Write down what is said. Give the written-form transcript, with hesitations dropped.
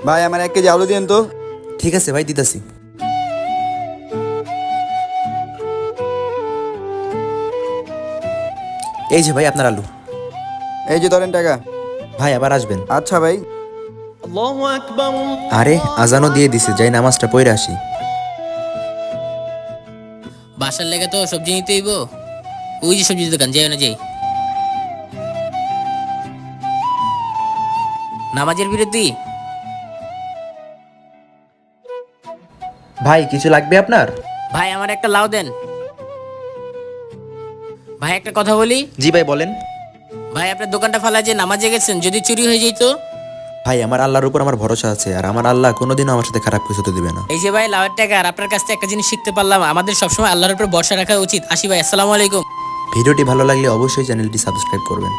ভাই আমার 1 কেজি আলু দিন তো। ঠিক আছে ভাই, দিতাছি। এই যে ভাই আপনার আলু। এই যে ধরেন টাকা। ভাই আবার আসবেন। আচ্ছা ভাই। আরে আজানও দিয়ে দিছে, যাই নামাজটা পড়ে আসি। বাসার লেগে তো সবজি নিতে হইব। ওই যে সবজির দোকান, যাই না যাই। নামাজের বিরতি। ভাই কিছু লাগবে আপনার? ভাই আমার একটা লাউ দেন। ভাই একটা কথা বলি। জি ভাই বলেন। ভাই আপনার দোকানটা ফালা যে নামাজে গেছেন, যদি চুরি হয়ে যেত। ভাই আমার আল্লাহর উপর আমার ভরসা আছে, আর আমার আল্লাহ কোনোদিনও আমার সাথে খারাপ কিছু হতে দিবে না। এই যে ভাই লাউয়ের টাকা, আর আপনার কাছ থেকে একটা জিনিস শিখতে পারলাম, আমাদের সবসময় আল্লাহর উপর ভরসা রাখা উচিত। আসি ভাই, আসসালামু আলাইকুম। ভিডিওটি ভালো লাগলে অবশ্যই চ্যানেলটি সাবস্ক্রাইব করবেন।